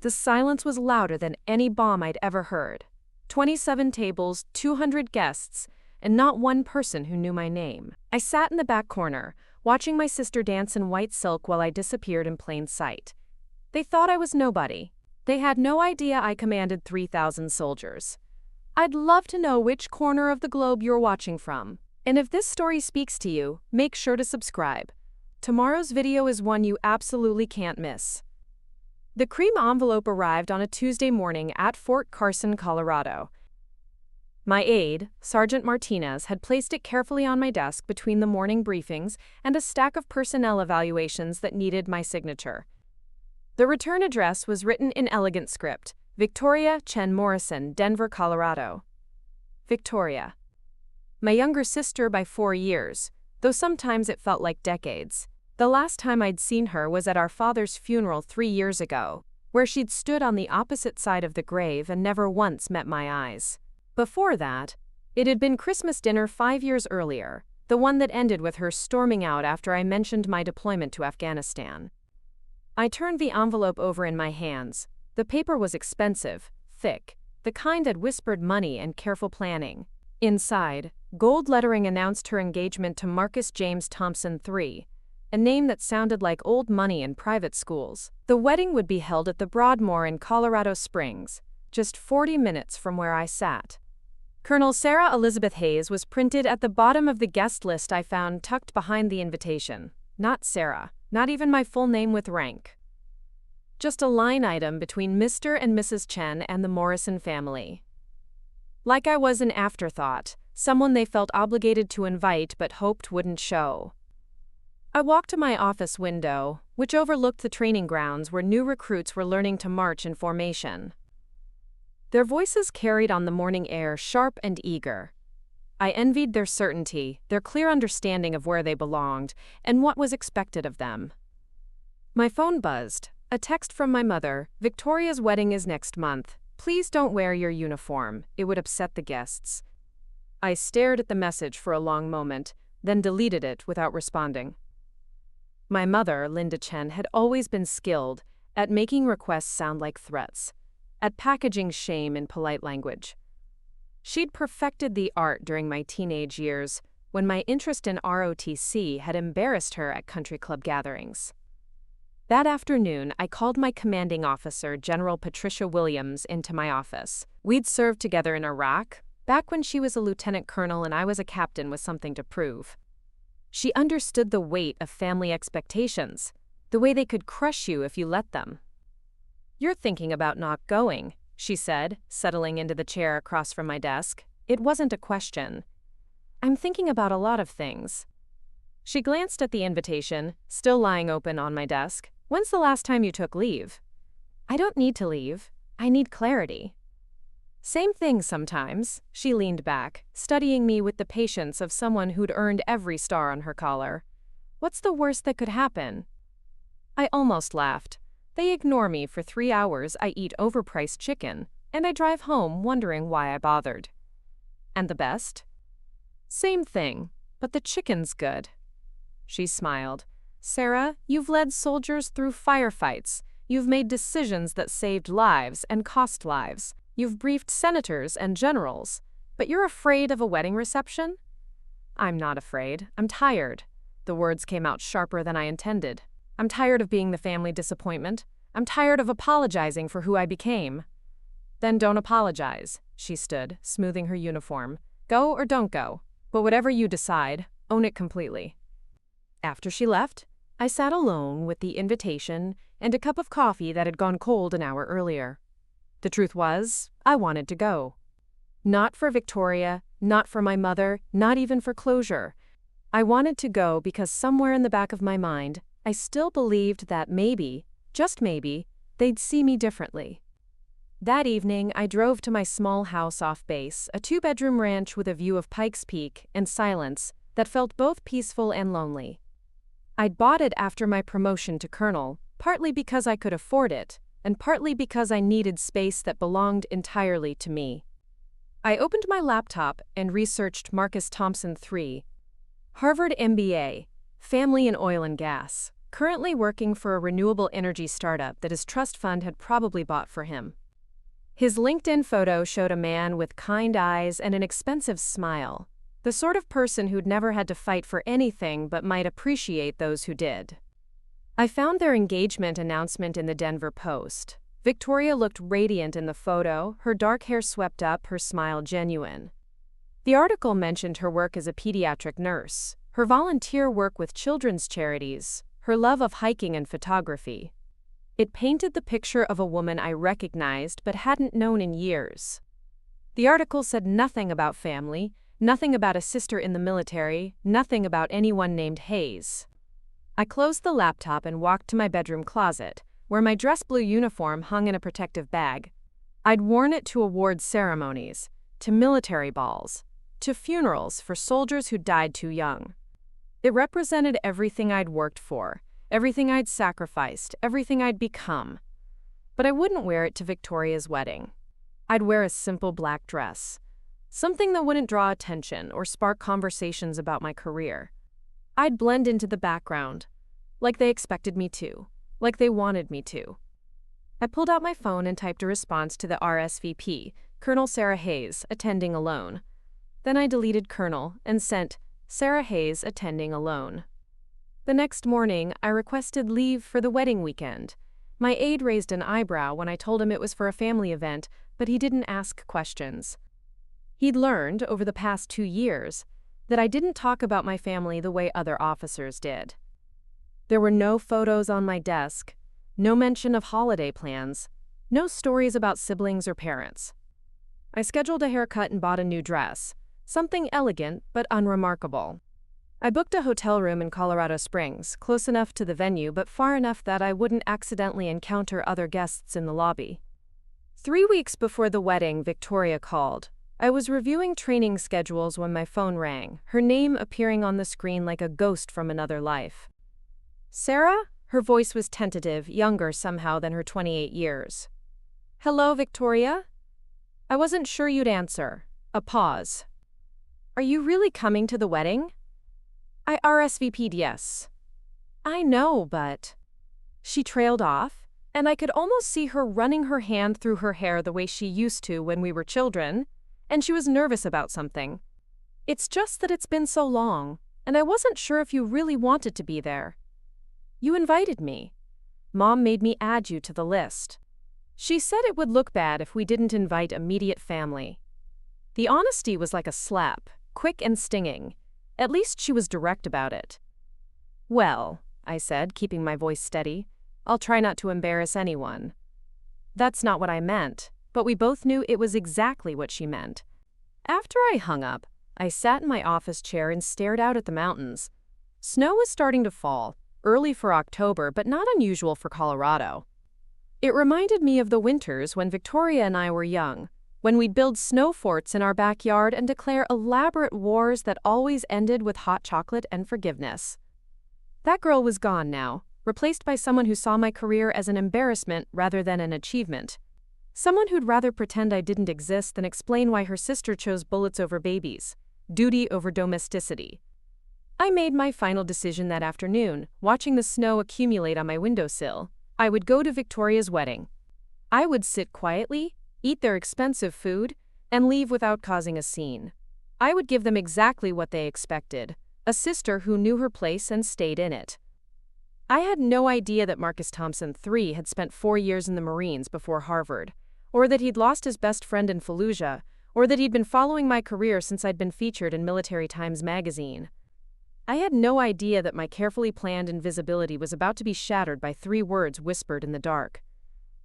The silence was louder than any bomb I'd ever heard. 27 tables, 200 guests, and not one person who knew my name. I sat in the back corner, watching my sister dance in white silk while I disappeared in plain sight. They thought I was nobody. They had no idea I commanded 3,000 soldiers. I'd love to know which corner of the globe you're watching from. And if this story speaks to you, make sure to subscribe. Tomorrow's video is one you absolutely can't miss. The cream envelope arrived on a Tuesday morning at Fort Carson, Colorado. My aide, Sergeant Martinez, had placed it carefully on my desk between the morning briefings and a stack of personnel evaluations that needed my signature. The return address was written in elegant script: Victoria Chen Morrison, Denver, Colorado. Victoria. My younger sister by 4 years, though sometimes it felt like decades. The last time I'd seen her was at our father's funeral 3 years ago, where she'd stood on the opposite side of the grave and never once met my eyes. Before that, it had been Christmas dinner 5 years earlier, the one that ended with her storming out after I mentioned my deployment to Afghanistan. I turned the envelope over in my hands. The paper was expensive, thick, the kind that whispered money and careful planning. Inside, gold lettering announced her engagement to Marcus James Thompson III, a name that sounded like old money in private schools. The wedding would be held at the Broadmoor in Colorado Springs, just 40 minutes from where I sat. Colonel Sarah Elizabeth Hayes was printed at the bottom of the guest list I found tucked behind the invitation. Not Sarah, not even my full name with rank. Just a line item between Mr. and Mrs. Chen and the Morrison family. Like I was an afterthought, someone they felt obligated to invite but hoped wouldn't show. I walked to my office window, which overlooked the training grounds where new recruits were learning to march in formation. Their voices carried on the morning air, sharp and eager. I envied their certainty, their clear understanding of where they belonged, and what was expected of them. My phone buzzed. A text from my mother: Victoria's wedding is next month. Please don't wear your uniform, it would upset the guests. I stared at the message for a long moment, then deleted it without responding. My mother, Linda Chen, had always been skilled at making requests sound like threats, at packaging shame in polite language. She'd perfected the art during my teenage years, when my interest in ROTC had embarrassed her at country club gatherings. That afternoon, I called my commanding officer, General Patricia Williams, into my office. We'd served together in Iraq, back when she was a lieutenant colonel and I was a captain with something to prove. She understood the weight of family expectations, the way they could crush you if you let them. "You're thinking about not going," she said, settling into the chair across from my desk. It wasn't a question. "I'm thinking about a lot of things." She glanced at the invitation, still lying open on my desk. "When's the last time you took leave?" "I don't need to leave. I need clarity." "Same thing sometimes." She leaned back, studying me with the patience of someone who'd earned every star on her collar. "What's the worst that could happen?" I almost laughed. They ignore me for 3 hours, I eat overpriced chicken, and I drive home wondering why I bothered. "And the best?" "Same thing, but the chicken's good." She smiled. "Sarah, you've led soldiers through firefights. You've made decisions that saved lives and cost lives. You've briefed senators and generals. But you're afraid of a wedding reception?" "I'm not afraid. I'm tired." The words came out sharper than I intended. "I'm tired of being the family disappointment. I'm tired of apologizing for who I became." "Then don't apologize." She stood, smoothing her uniform. "Go or don't go. But whatever you decide, own it completely." After she left, I sat alone with the invitation and a cup of coffee that had gone cold an hour earlier. The truth was, I wanted to go. Not for Victoria, not for my mother, not even for closure. I wanted to go because somewhere in the back of my mind, I still believed that maybe, just maybe, they'd see me differently. That evening, I drove to my small house off base, a 2-bedroom ranch with a view of Pikes Peak and silence that felt both peaceful and lonely. I'd bought it after my promotion to colonel, partly because I could afford it, and partly because I needed space that belonged entirely to me. I opened my laptop and researched Marcus Thompson III, Harvard MBA, family in oil and gas, currently working for a renewable energy startup that his trust fund had probably bought for him. His LinkedIn photo showed a man with kind eyes and an expensive smile, the sort of person who'd never had to fight for anything but might appreciate those who did. I found their engagement announcement in the Denver Post. Victoria looked radiant in the photo, her dark hair swept up, her smile genuine. The article mentioned her work as a pediatric nurse, her volunteer work with children's charities, her love of hiking and photography. It painted the picture of a woman I recognized but hadn't known in years. The article said nothing about family, nothing about a sister in the military, nothing about anyone named Hayes. I closed the laptop and walked to my bedroom closet, where my dress blue uniform hung in a protective bag. I'd worn it to awards ceremonies, to military balls, to funerals for soldiers who died too young. It represented everything I'd worked for, everything I'd sacrificed, everything I'd become. But I wouldn't wear it to Victoria's wedding. I'd wear a simple black dress, something that wouldn't draw attention or spark conversations about my career. I'd blend into the background, like they expected me to, like they wanted me to. I pulled out my phone and typed a response to the RSVP, Colonel Sarah Hayes, attending alone. Then I deleted Colonel and sent Sarah Hayes attending alone. The next morning, I requested leave for the wedding weekend. My aide raised an eyebrow when I told him it was for a family event, but he didn't ask questions. He'd learned, over the past 2 years, that I didn't talk about my family the way other officers did. There were no photos on my desk, no mention of holiday plans, no stories about siblings or parents. I scheduled a haircut and bought a new dress, something elegant but unremarkable. I booked a hotel room in Colorado Springs, close enough to the venue but far enough that I wouldn't accidentally encounter other guests in the lobby. 3 weeks before the wedding, Victoria called. I was reviewing training schedules when my phone rang, her name appearing on the screen like a ghost from another life. Sarah? Her voice was tentative, younger somehow than her 28 years. Hello, Victoria? I wasn't sure you'd answer. A pause. Are you really coming to the wedding? I RSVP'd yes. I know, but... She trailed off, and I could almost see her running her hand through her hair the way she used to when we were children, and she was nervous about something. It's just that it's been so long, and I wasn't sure if you really wanted to be there. You invited me. Mom made me add you to the list. She said it would look bad if we didn't invite immediate family. The honesty was like a slap, quick and stinging. At least she was direct about it. Well, I said, keeping my voice steady, I'll try not to embarrass anyone. That's not what I meant, but we both knew it was exactly what she meant. After I hung up, I sat in my office chair and stared out at the mountains. Snow was starting to fall, early for October, but not unusual for Colorado. It reminded me of the winters when Victoria and I were young, when we'd build snow forts in our backyard and declare elaborate wars that always ended with hot chocolate and forgiveness. That girl was gone now, replaced by someone who saw my career as an embarrassment rather than an achievement. Someone who'd rather pretend I didn't exist than explain why her sister chose bullets over babies, duty over domesticity. I made my final decision that afternoon, watching the snow accumulate on my windowsill. I would go to Victoria's wedding. I would sit quietly, eat their expensive food, and leave without causing a scene. I would give them exactly what they expected, a sister who knew her place and stayed in it. I had no idea that Marcus Thompson III had spent 4 years in the Marines before Harvard, or that he'd lost his best friend in Fallujah, or that he'd been following my career since I'd been featured in Military Times magazine. I had no idea that my carefully planned invisibility was about to be shattered by 3 words whispered in the dark.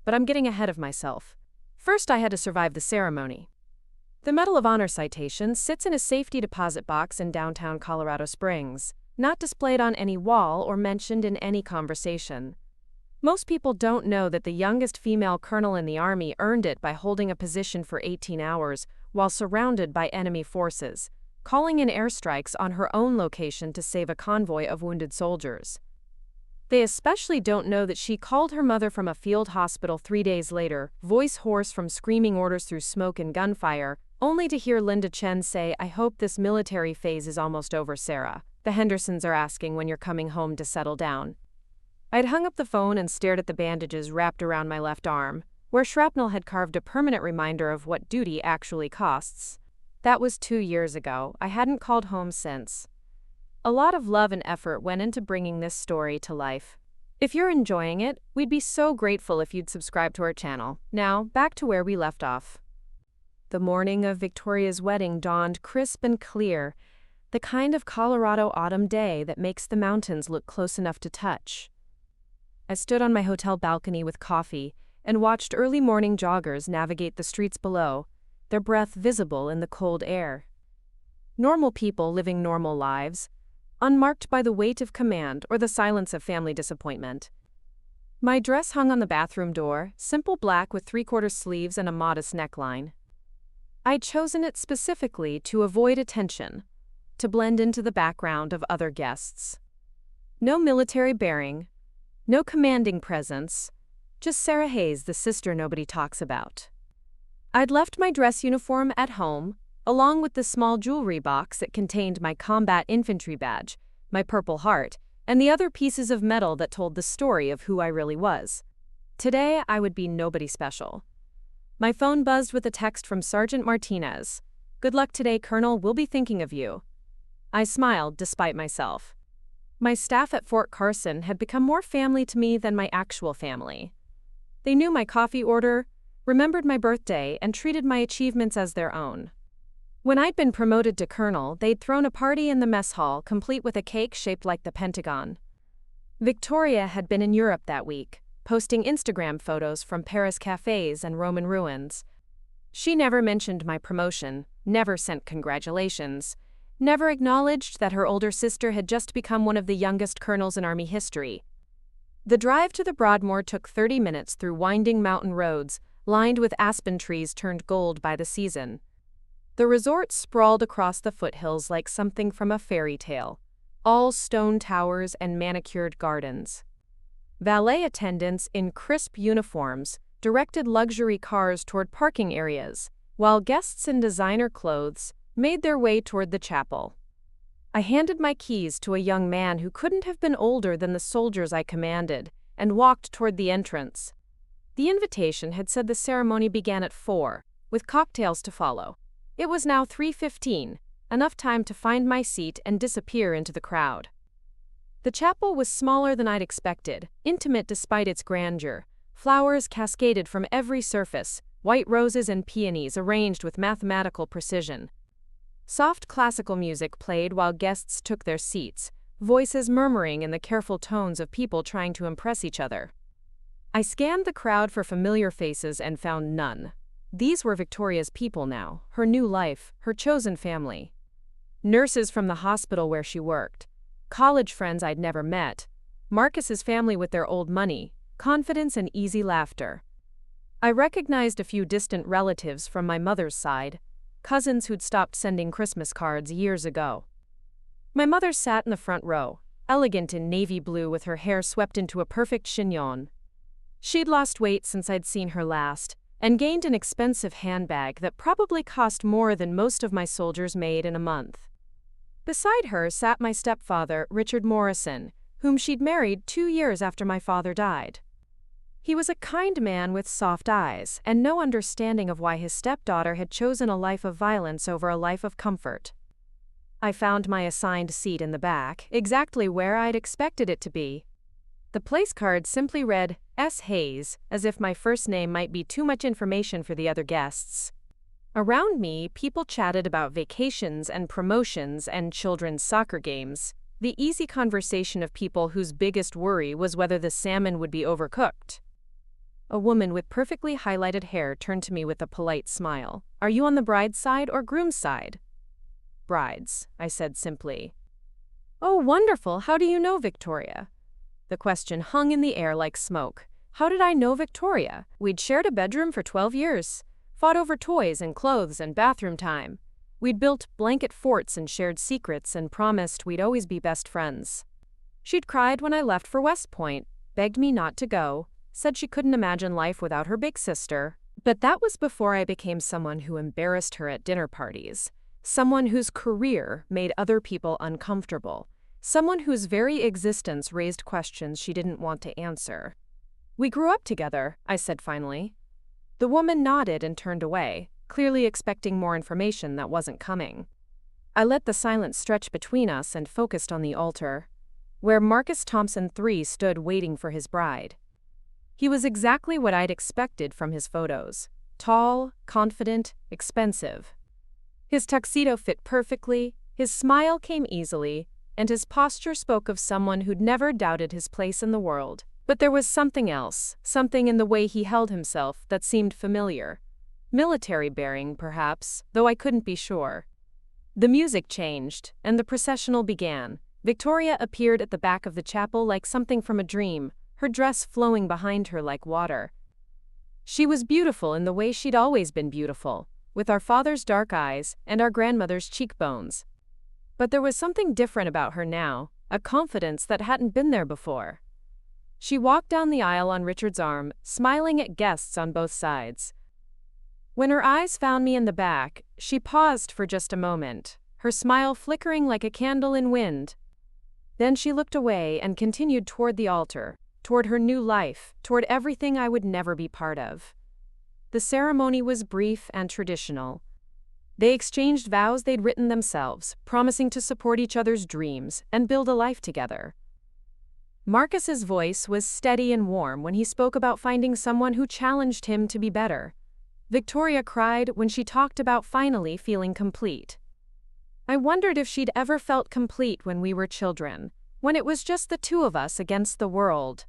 But I'm getting ahead of myself. First, I had to survive the ceremony. The Medal of Honor citation sits in a safety deposit box in downtown Colorado Springs, not displayed on any wall or mentioned in any conversation. Most people don't know that the youngest female colonel in the Army earned it by holding a position for 18 hours while surrounded by enemy forces, calling in airstrikes on her own location to save a convoy of wounded soldiers. They especially don't know that she called her mother from a field hospital 3 days later, voice hoarse from screaming orders through smoke and gunfire, only to hear Linda Chen say, "I hope this military phase is almost over, Sarah. The Hendersons are asking when you're coming home to settle down." I'd hung up the phone and stared at the bandages wrapped around my left arm, where shrapnel had carved a permanent reminder of what duty actually costs. That was 2 years ago. I hadn't called home since. A lot of love and effort went into bringing this story to life. If you're enjoying it, we'd be so grateful if you'd subscribe to our channel. Now, back to where we left off. The morning of Victoria's wedding dawned crisp and clear, the kind of Colorado autumn day that makes the mountains look close enough to touch. I stood on my hotel balcony with coffee and watched early morning joggers navigate the streets below, their breath visible in the cold air. Normal people living normal lives, unmarked by the weight of command or the silence of family disappointment. My dress hung on the bathroom door, simple black with three-quarter sleeves and a modest neckline. I'd chosen it specifically to avoid attention, to blend into the background of other guests. No military bearing, no commanding presence, just Sarah Hayes, the sister nobody talks about. I'd left my dress uniform at home, along with the small jewelry box that contained my combat infantry badge, my Purple Heart, and the other pieces of metal that told the story of who I really was. Today, I would be nobody special. My phone buzzed with a text from Sergeant Martinez. "Good luck today, Colonel. We'll be thinking of you." I smiled despite myself. My staff at Fort Carson had become more family to me than my actual family. They knew my coffee order, remembered my birthday, and treated my achievements as their own. When I'd been promoted to colonel, they'd thrown a party in the mess hall, complete with a cake shaped like the Pentagon. Victoria had been in Europe that week, posting Instagram photos from Paris cafes and Roman ruins. She never mentioned my promotion, never sent congratulations, never acknowledged that her older sister had just become one of the youngest colonels in Army history. The drive to the Broadmoor took 30 minutes through winding mountain roads, lined with aspen trees turned gold by the season. The resort sprawled across the foothills like something from a fairy tale, all stone towers and manicured gardens. Valet attendants in crisp uniforms directed luxury cars toward parking areas, while guests in designer clothes made their way toward the chapel. I handed my keys to a young man who couldn't have been older than the soldiers I commanded, and walked toward the entrance. The invitation had said the ceremony began at 4, with cocktails to follow. It was now 3:15, enough time to find my seat and disappear into the crowd. The chapel was smaller than I'd expected, intimate despite its grandeur. Flowers cascaded from every surface, white roses and peonies arranged with mathematical precision. Soft classical music played while guests took their seats, voices murmuring in the careful tones of people trying to impress each other. I scanned the crowd for familiar faces and found none. These were Victoria's people now, her new life, her chosen family. Nurses from the hospital where she worked, college friends I'd never met, Marcus's family with their old money, confidence and easy laughter. I recognized a few distant relatives from my mother's side, cousins who'd stopped sending Christmas cards years ago. My mother sat in the front row, elegant in navy blue with her hair swept into a perfect chignon. She'd lost weight since I'd seen her last, and gained an expensive handbag that probably cost more than most of my soldiers made in a month. Beside her sat my stepfather, Richard Morrison, whom she'd married 2 years after my father died. He was a kind man with soft eyes, and no understanding of why his stepdaughter had chosen a life of violence over a life of comfort. I found my assigned seat in the back, exactly where I'd expected it to be. The place card simply read, S. Hayes, as if my first name might be too much information for the other guests. Around me, people chatted about vacations and promotions and children's soccer games, the easy conversation of people whose biggest worry was whether the salmon would be overcooked. A woman with perfectly highlighted hair turned to me with a polite smile. "Are you on the bride's side or groom's side?" "Bride's," I said simply. "Oh, wonderful. How do you know Victoria?" The question hung in the air like smoke. How did I know Victoria? We'd shared a bedroom for 12 years, fought over toys and clothes and bathroom time. We'd built blanket forts and shared secrets and promised we'd always be best friends. She'd cried when I left for West Point, begged me not to go, said she couldn't imagine life without her big sister. But that was before I became someone who embarrassed her at dinner parties, someone whose career made other people uncomfortable, someone whose very existence raised questions she didn't want to answer. "We grew up together," I said finally. The woman nodded and turned away, clearly expecting more information that wasn't coming. I let the silence stretch between us and focused on the altar, where Marcus Thompson III stood waiting for his bride. He was exactly what I'd expected from his photos: tall, confident, expensive. His tuxedo fit perfectly, his smile came easily, and his posture spoke of someone who'd never doubted his place in the world. But there was something else, something in the way he held himself that seemed familiar. Military bearing, perhaps, though I couldn't be sure. The music changed, and the processional began. Victoria appeared at the back of the chapel like something from a dream, her dress flowing behind her like water. She was beautiful in the way she'd always been beautiful, with our father's dark eyes and our grandmother's cheekbones. But there was something different about her now, a confidence that hadn't been there before. She walked down the aisle on Richard's arm, smiling at guests on both sides. When her eyes found me in the back, she paused for just a moment, her smile flickering like a candle in wind. Then she looked away and continued toward the altar, toward her new life, toward everything I would never be part of. The ceremony was brief and traditional. They exchanged vows they'd written themselves, promising to support each other's dreams and build a life together. Marcus's voice was steady and warm when he spoke about finding someone who challenged him to be better. Victoria cried when she talked about finally feeling complete. I wondered if she'd ever felt complete when we were children, when it was just the two of us against the world.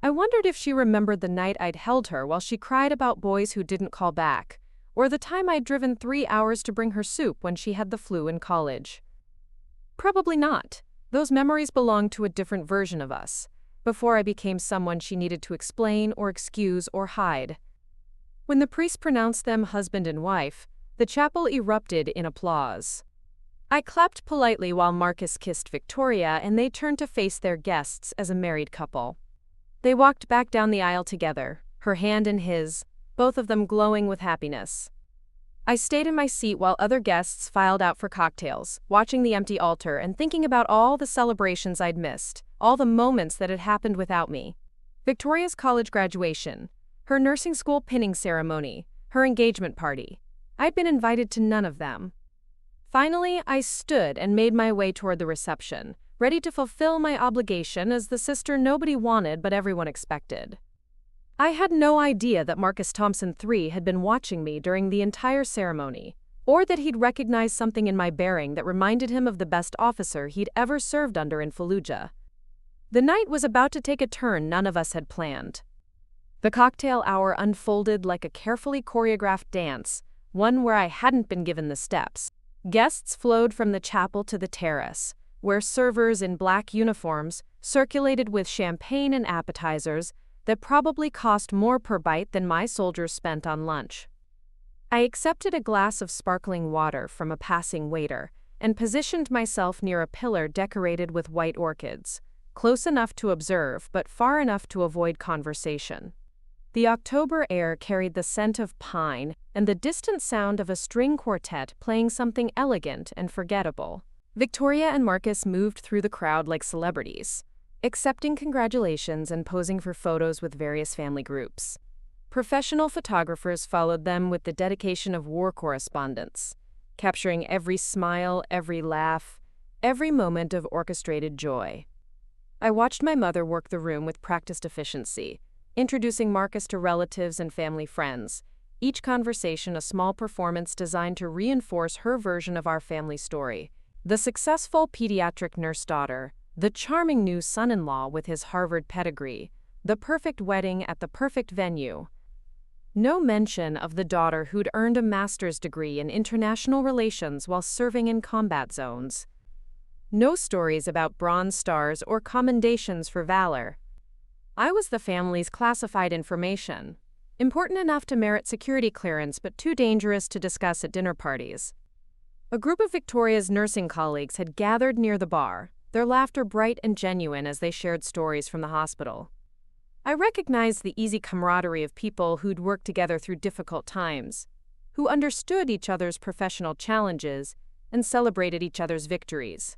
I wondered if she remembered the night I'd held her while she cried about boys who didn't call back, or the time I'd driven 3 hours to bring her soup when she had the flu in college. Probably not. Those memories belonged to a different version of us, before I became someone she needed to explain or excuse or hide. When the priest pronounced them husband and wife, the chapel erupted in applause. I clapped politely while Marcus kissed Victoria, and they turned to face their guests as a married couple. They walked back down the aisle together, her hand in his, both of them glowing with happiness. I stayed in my seat while other guests filed out for cocktails, watching the empty altar and thinking about all the celebrations I'd missed, all the moments that had happened without me. Victoria's college graduation, her nursing school pinning ceremony, her engagement party. I'd been invited to none of them. Finally, I stood and made my way toward the reception, ready to fulfill my obligation as the sister nobody wanted but everyone expected. I had no idea that Marcus Thompson III had been watching me during the entire ceremony, or that he'd recognized something in my bearing that reminded him of the best officer he'd ever served under in Fallujah. The night was about to take a turn none of us had planned. The cocktail hour unfolded like a carefully choreographed dance, one where I hadn't been given the steps. Guests flowed from the chapel to the terrace, where servers in black uniforms circulated with champagne and appetizers that probably cost more per bite than my soldiers spent on lunch. I accepted a glass of sparkling water from a passing waiter and positioned myself near a pillar decorated with white orchids, close enough to observe but far enough to avoid conversation. The October air carried the scent of pine and the distant sound of a string quartet playing something elegant and forgettable. Victoria and Marcus moved through the crowd like celebrities, accepting congratulations and posing for photos with various family groups. Professional photographers followed them with the dedication of war correspondents, capturing every smile, every laugh, every moment of orchestrated joy. I watched my mother work the room with practiced efficiency, introducing Marcus to relatives and family friends, each conversation a small performance designed to reinforce her version of our family story. The successful pediatric nurse daughter, the charming new son-in-law with his Harvard pedigree, the perfect wedding at the perfect venue. No mention of the daughter who'd earned a master's degree in international relations while serving in combat zones. No stories about Bronze Stars or commendations for valor. I was the family's classified information, important enough to merit security clearance but too dangerous to discuss at dinner parties. A group of Victoria's nursing colleagues had gathered near the bar, their laughter bright and genuine as they shared stories from the hospital. I recognized the easy camaraderie of people who'd worked together through difficult times, who understood each other's professional challenges and celebrated each other's victories.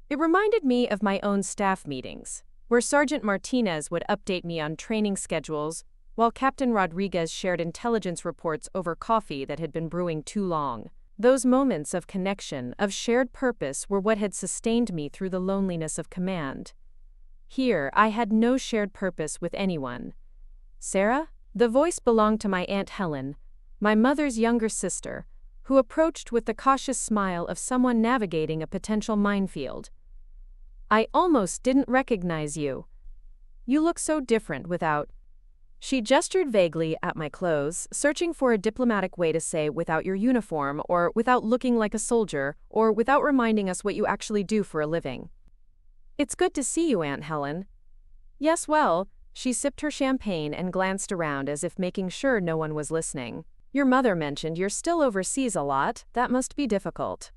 It reminded me of my own staff meetings, where Sergeant Martinez would update me on training schedules, while Captain Rodriguez shared intelligence reports over coffee that had been brewing too long. Those moments of connection, of shared purpose, were what had sustained me through the loneliness of command. Here, I had no shared purpose with anyone. Sarah? The voice belonged to my Aunt Helen, my mother's younger sister, who approached with the cautious smile of someone navigating a potential minefield. I almost didn't recognize you. You look so different without. She gestured vaguely at my clothes, searching for a diplomatic way to say without your uniform, or without looking like a soldier, or without reminding us what you actually do for a living. It's good to see you, Aunt Helen. Yes, well, she sipped her champagne and glanced around as if making sure no one was listening. Your mother mentioned you're still overseas a lot. That must be difficult.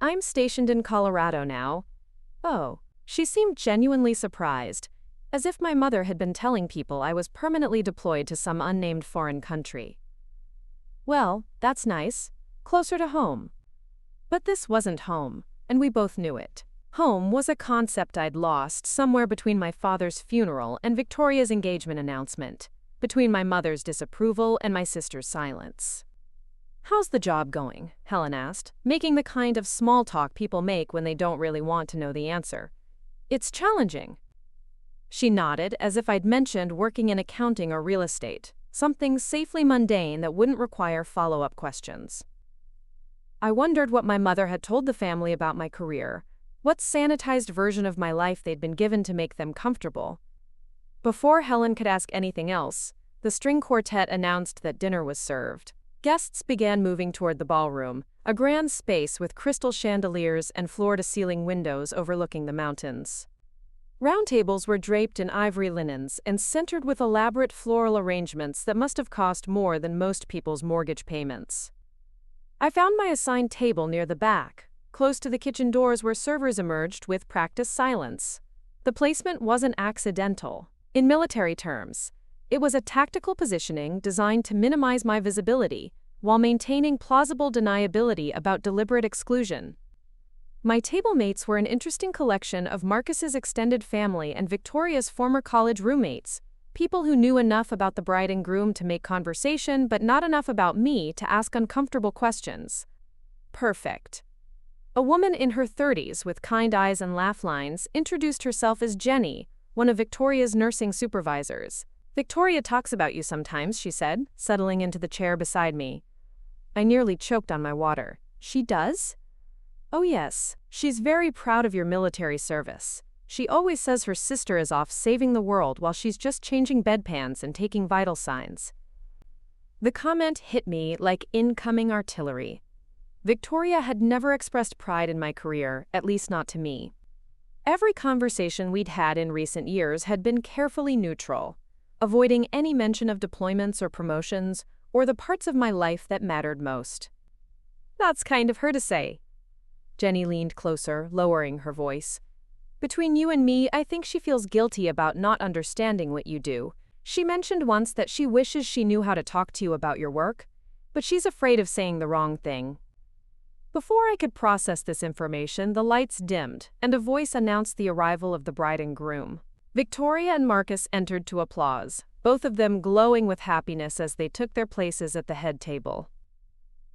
I'm stationed in Colorado now. Oh, she seemed genuinely surprised, as if my mother had been telling people I was permanently deployed to some unnamed foreign country. Well, that's nice. Closer to home. But this wasn't home, and we both knew it. Home was a concept I'd lost somewhere between my father's funeral and Victoria's engagement announcement, between my mother's disapproval and my sister's silence. How's the job going? Helen asked, making the kind of small talk people make when they don't really want to know the answer. It's challenging. She nodded as if I'd mentioned working in accounting or real estate, something safely mundane that wouldn't require follow-up questions. I wondered what my mother had told the family about my career, what sanitized version of my life they'd been given to make them comfortable. Before Helen could ask anything else, the string quartet announced that dinner was served. Guests began moving toward the ballroom, a grand space with crystal chandeliers and floor-to-ceiling windows overlooking the mountains. Round tables were draped in ivory linens and centered with elaborate floral arrangements that must have cost more than most people's mortgage payments. I found my assigned table near the back, close to the kitchen doors where servers emerged with practiced silence. The placement wasn't accidental. In military terms, it was a tactical positioning designed to minimize my visibility while maintaining plausible deniability about deliberate exclusion. My table mates were an interesting collection of Marcus's extended family and Victoria's former college roommates, people who knew enough about the bride and groom to make conversation but not enough about me to ask uncomfortable questions. Perfect. A woman in her 30s with kind eyes and laugh lines introduced herself as Jenny, one of Victoria's nursing supervisors. Victoria talks about you sometimes, she said, settling into the chair beside me. I nearly choked on my water. She does? Oh yes, she's very proud of your military service. She always says her sister is off saving the world while she's just changing bedpans and taking vital signs. The comment hit me like incoming artillery. Victoria had never expressed pride in my career, at least not to me. Every conversation we'd had in recent years had been carefully neutral, avoiding any mention of deployments or promotions, or the parts of my life that mattered most. That's kind of her to say. Jenny leaned closer, lowering her voice. Between you and me, I think she feels guilty about not understanding what you do. She mentioned once that she wishes she knew how to talk to you about your work, but she's afraid of saying the wrong thing. Before I could process this information, the lights dimmed, and a voice announced the arrival of the bride and groom. Victoria and Marcus entered to applause, both of them glowing with happiness as they took their places at the head table.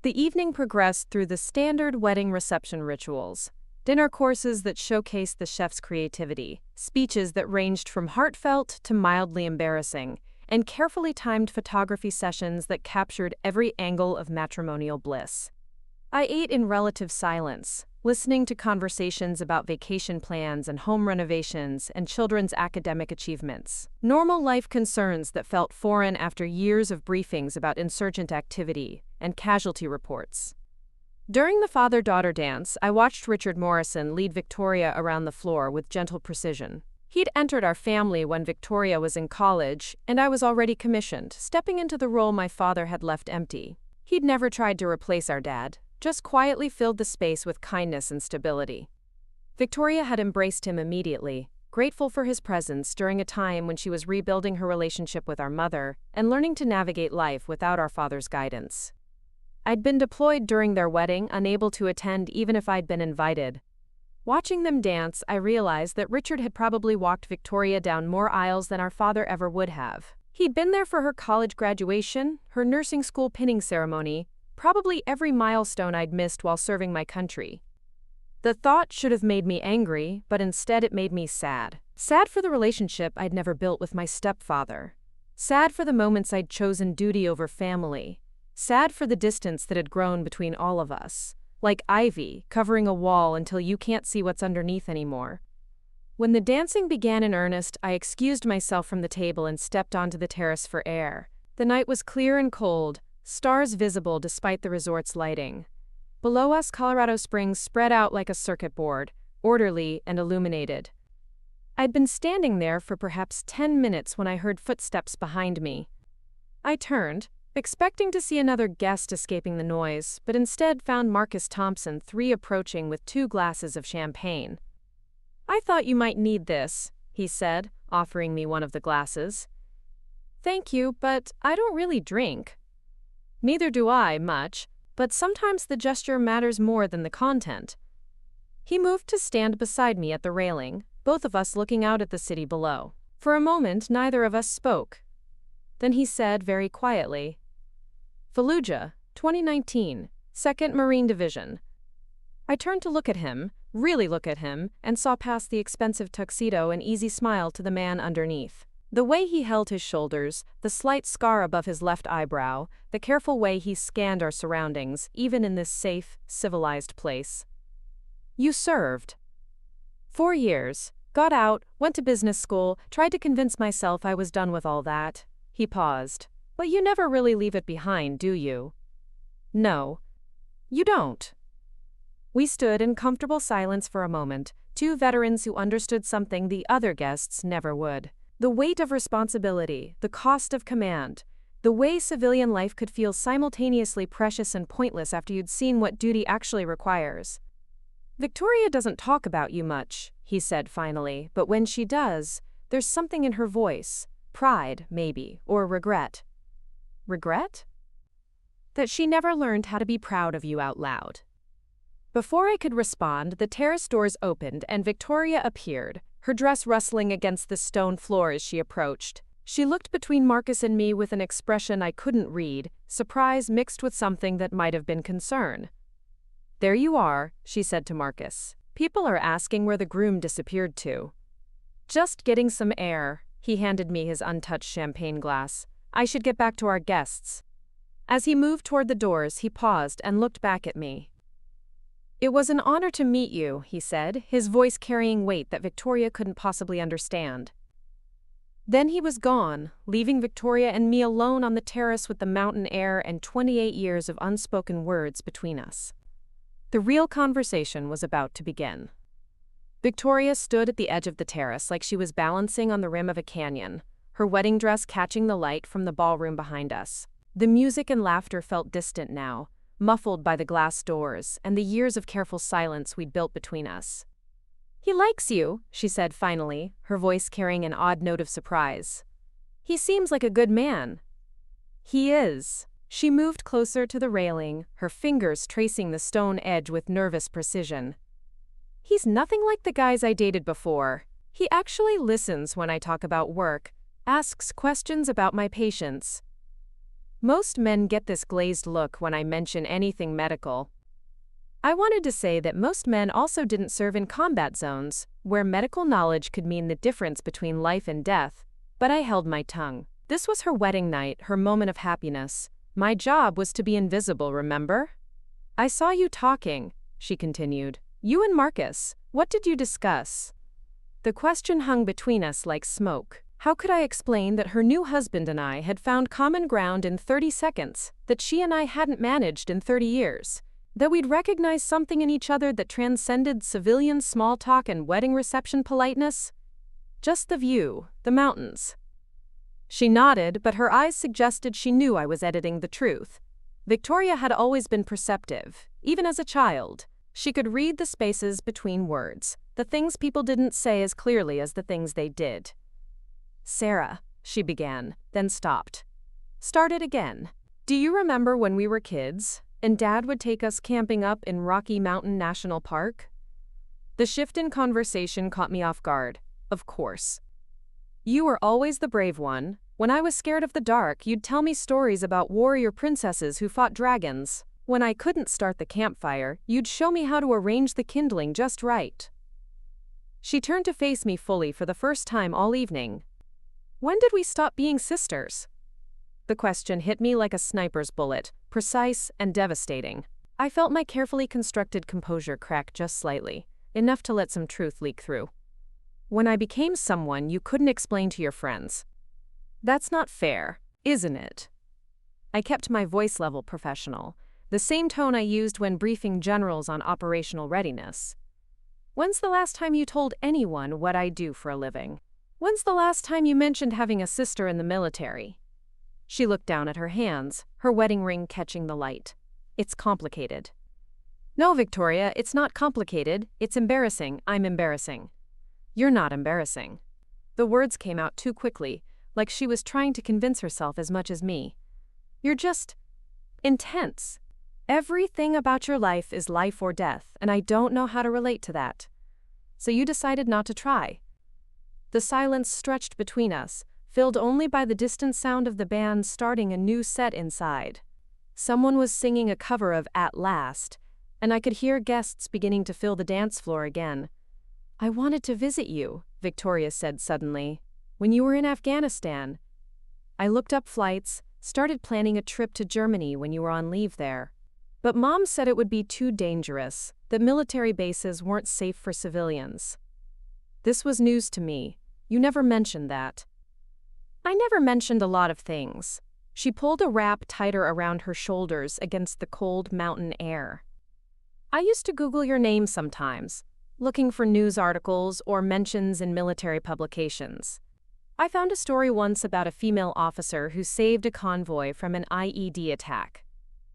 The evening progressed through the standard wedding reception rituals, dinner courses that showcased the chef's creativity, speeches that ranged from heartfelt to mildly embarrassing, and carefully timed photography sessions that captured every angle of matrimonial bliss. I ate in relative silence, listening to conversations about vacation plans and home renovations and children's academic achievements. Normal life concerns that felt foreign after years of briefings about insurgent activity and casualty reports. During the father-daughter dance, I watched Richard Morrison lead Victoria around the floor with gentle precision. He'd entered our family when Victoria was in college, and I was already commissioned, stepping into the role my father had left empty. He'd never tried to replace our dad, just quietly filled the space with kindness and stability. Victoria had embraced him immediately, grateful for his presence during a time when she was rebuilding her relationship with our mother and learning to navigate life without our father's guidance. I'd been deployed during their wedding, unable to attend even if I'd been invited. Watching them dance, I realized that Richard had probably walked Victoria down more aisles than our father ever would have. He'd been there for her college graduation, her nursing school pinning ceremony, probably every milestone I'd missed while serving my country. The thought should have made me angry, but instead it made me sad. Sad for the relationship I'd never built with my stepfather. Sad for the moments I'd chosen duty over family. Sad for the distance that had grown between all of us. Like ivy, covering a wall until you can't see what's underneath anymore. When the dancing began in earnest, I excused myself from the table and stepped onto the terrace for air. The night was clear and cold, stars visible despite the resort's lighting. Below us, Colorado Springs spread out like a circuit board, orderly and illuminated. I'd been standing there for perhaps 10 minutes when I heard footsteps behind me. I turned, expecting to see another guest escaping the noise, but instead found Marcus Thompson approaching with 2 glasses of champagne. "I thought you might need this," he said, offering me one of the glasses. "Thank you, but I don't really drink." "Neither do I, much, but sometimes the gesture matters more than the content." He moved to stand beside me at the railing, both of us looking out at the city below. For a moment, neither of us spoke. Then he said very quietly, "Fallujah, 2019, 2nd Marine Division." I turned to look at him, really look at him, and saw past the expensive tuxedo an easy smile to the man underneath. The way he held his shoulders, the slight scar above his left eyebrow, the careful way he scanned our surroundings, even in this safe, civilized place. "You served." 4 years. Got out, went to business school, tried to convince myself I was done with all that. He paused. "But you never really leave it behind, do you?" "No. You don't." We stood in comfortable silence for a moment, 2 veterans who understood something the other guests never would. The weight of responsibility, the cost of command, the way civilian life could feel simultaneously precious and pointless after you'd seen what duty actually requires. "Victoria doesn't talk about you much," he said finally, "but when she does, there's something in her voice. Pride, maybe, or regret." "Regret?" "That she never learned how to be proud of you out loud." Before I could respond, the terrace doors opened and Victoria appeared, her dress rustling against the stone floor as she approached. She looked between Marcus and me with an expression I couldn't read, surprise mixed with something that might have been concern. "There you are," she said to Marcus. "People are asking where the groom disappeared to." "Just getting some air." He handed me his untouched champagne glass. "I should get back to our guests." As he moved toward the doors, he paused and looked back at me. "It was an honor to meet you," he said, his voice carrying weight that Victoria couldn't possibly understand. Then he was gone, leaving Victoria and me alone on the terrace with the mountain air and 28 years of unspoken words between us. The real conversation was about to begin. Victoria stood at the edge of the terrace like she was balancing on the rim of a canyon, her wedding dress catching the light from the ballroom behind us. The music and laughter felt distant now, muffled by the glass doors and the years of careful silence we'd built between us. "He likes you," she said finally, her voice carrying an odd note of surprise. "He seems like a good man." "He is." She moved closer to the railing, her fingers tracing the stone edge with nervous precision. "He's nothing like the guys I dated before. He actually listens when I talk about work, asks questions about my patients. Most men get this glazed look when I mention anything medical. I wanted to say that most men also didn't serve in combat zones, where medical knowledge could mean the difference between life and death, but I held my tongue. This was her wedding night, her moment of happiness. My job was to be invisible, remember? "I saw you talking," she continued. "You and Marcus, what did you discuss?" The question hung between us like smoke. How could I explain that her new husband and I had found common ground in 30 seconds, that she and I hadn't managed in 30 years, that we'd recognized something in each other that transcended civilian small talk and wedding reception politeness? Just the view, the mountains. She nodded, but her eyes suggested she knew I was editing the truth. Victoria had always been perceptive, even as a child. She could read the spaces between words, the things people didn't say as clearly as the things they did. "Sarah," she began, then stopped. Started again. "Do you remember when we were kids, and Dad would take us camping up in Rocky Mountain National Park?" The shift in conversation caught me off guard. Of course. You were always the brave one. When I was scared of the dark, you'd tell me stories about warrior princesses who fought dragons. When I couldn't start the campfire, you'd show me how to arrange the kindling just right. She turned to face me fully for the first time all evening. When did we stop being sisters? The question hit me like a sniper's bullet, precise and devastating. I felt my carefully constructed composure crack just slightly, enough to let some truth leak through. When I became someone you couldn't explain to your friends. That's not fair, isn't it? I kept my voice level professional, the same tone I used when briefing generals on operational readiness. When's the last time you told anyone what I do for a living? When's the last time you mentioned having a sister in the military? She looked down at her hands, her wedding ring catching the light. It's complicated. No, Victoria, it's not complicated. It's embarrassing. I'm embarrassing. You're not embarrassing. The words came out too quickly, like she was trying to convince herself as much as me. You're just intense. Everything about your life is life or death, and I don't know how to relate to that. So you decided not to try. The silence stretched between us, filled only by the distant sound of the band starting a new set inside. Someone was singing a cover of At Last, and I could hear guests beginning to fill the dance floor again. I wanted to visit you, Victoria said suddenly, when you were in Afghanistan. I looked up flights, started planning a trip to Germany when you were on leave there. But Mom said it would be too dangerous, that military bases weren't safe for civilians. This was news to me. You never mentioned that. I never mentioned a lot of things. She pulled a wrap tighter around her shoulders against the cold mountain air. I used to Google your name sometimes, looking for news articles or mentions in military publications. I found a story once about a female officer who saved a convoy from an IED attack.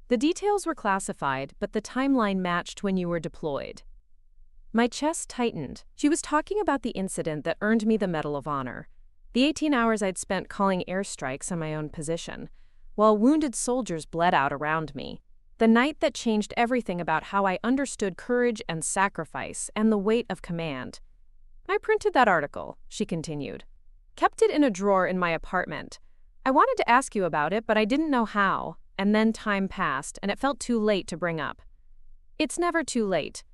The details were classified, but the timeline matched when you were deployed. My chest tightened. She was talking about the incident that earned me the Medal of Honor, the 18 hours I'd spent calling airstrikes on my own position, while wounded soldiers bled out around me. The night that changed everything about how I understood courage and sacrifice and the weight of command. I printed that article, she continued. Kept it in a drawer in my apartment. I wanted to ask you about it, but I didn't know how, and then time passed, and it felt too late to bring up. It's never too late.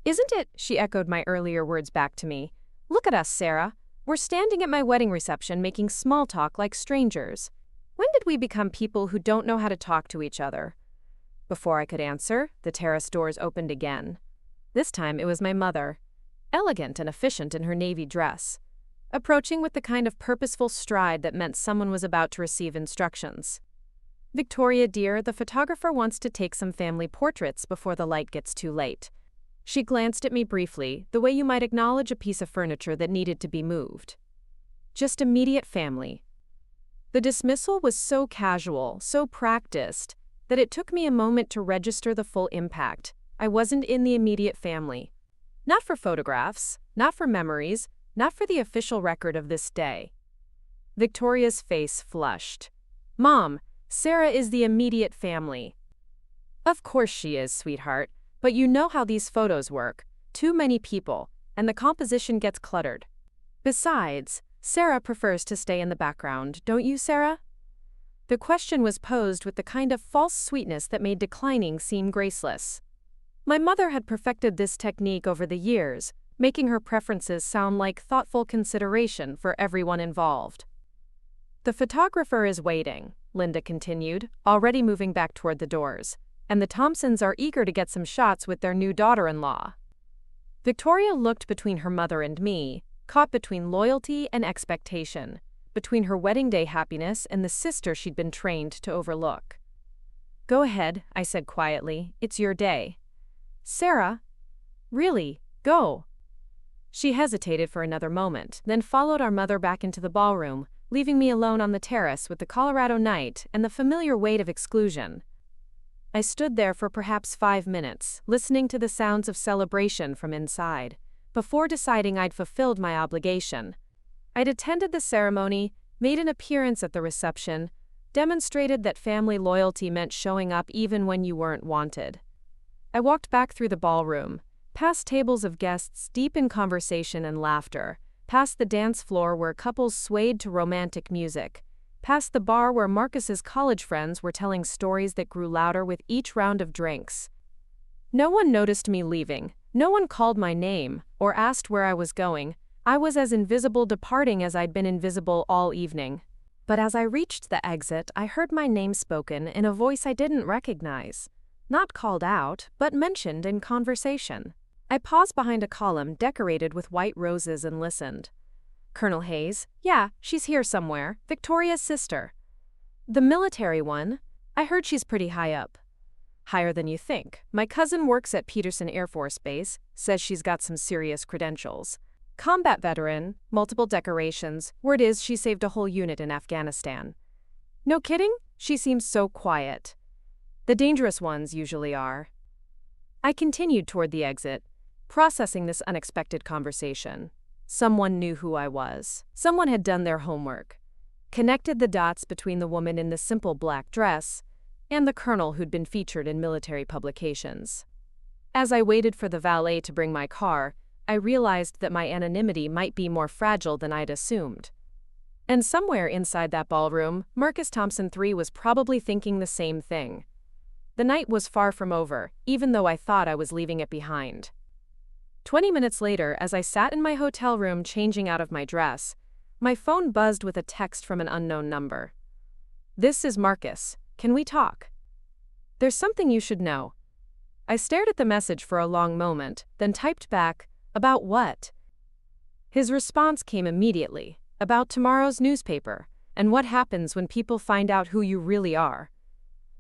Isn't it? She echoed my earlier words back to me. Look at us, Sarah. We're standing at my wedding reception making small talk like strangers. When did we become people who don't know how to talk to each other? Before I could answer, the terrace doors opened again. This time it was my mother, elegant and efficient in her navy dress, approaching with the kind of purposeful stride that meant someone was about to receive instructions. Victoria, dear, the photographer wants to take some family portraits before the light gets too late. She glanced at me briefly, the way you might acknowledge a piece of furniture that needed to be moved. Just immediate family. The dismissal was so casual, so practiced, that it took me a moment to register the full impact. I wasn't in the immediate family. Not for photographs, not for memories, not for the official record of this day. Victoria's face flushed. Mom, Sarah is the immediate family. Of course she is, sweetheart, but you know how these photos work. Too many people, and the composition gets cluttered. Besides, Sarah prefers to stay in the background, don't you, Sarah? The question was posed with the kind of false sweetness that made declining seem graceless. My mother had perfected this technique over the years, making her preferences sound like thoughtful consideration for everyone involved. The photographer is waiting, Linda continued, already moving back toward the doors, and the Thompsons are eager to get some shots with their new daughter-in-law. Victoria looked between her mother and me, caught between loyalty and expectation, between her wedding day happiness and the sister she'd been trained to overlook. Go ahead, I said quietly, it's your day. Sarah? Really, go. She hesitated for another moment, then followed our mother back into the ballroom, leaving me alone on the terrace with the Colorado night and the familiar weight of exclusion. I stood there for perhaps 5 minutes, listening to the sounds of celebration from inside, before deciding I'd fulfilled my obligation. I'd attended the ceremony, made an appearance at the reception, demonstrated that family loyalty meant showing up even when you weren't wanted. I walked back through the ballroom, Past tables of guests deep in conversation and laughter, past the dance floor where couples swayed to romantic music, past the bar where Marcus's college friends were telling stories that grew louder with each round of drinks. No one noticed me leaving, no one called my name, or asked where I was going. I was as invisible departing as I'd been invisible all evening. But as I reached the exit, I heard my name spoken in a voice I didn't recognize. Not called out, but mentioned in conversation. I paused behind a column decorated with white roses and listened. Colonel Hayes? Yeah, she's here somewhere. Victoria's sister. The military one? I heard she's pretty high up. Higher than you think. My cousin works at Peterson Air Force Base, says she's got some serious credentials. Combat veteran, multiple decorations, word is she saved a whole unit in Afghanistan. No kidding? She seems so quiet. The dangerous ones usually are. I continued toward the exit, processing this unexpected conversation. Someone knew who I was. Someone had done their homework. Connected the dots between the woman in the simple black dress and the colonel who'd been featured in military publications. As I waited for the valet to bring my car, I realized that my anonymity might be more fragile than I'd assumed. And somewhere inside that ballroom, Marcus Thompson III was probably thinking the same thing. The night was far from over, even though I thought I was leaving it behind. 20 minutes later, as I sat in my hotel room changing out of my dress, my phone buzzed with a text from an unknown number. This is Marcus. Can we talk? There's something you should know. I stared at the message for a long moment, then typed back, about what? His response came immediately, about tomorrow's newspaper, and what happens when people find out who you really are.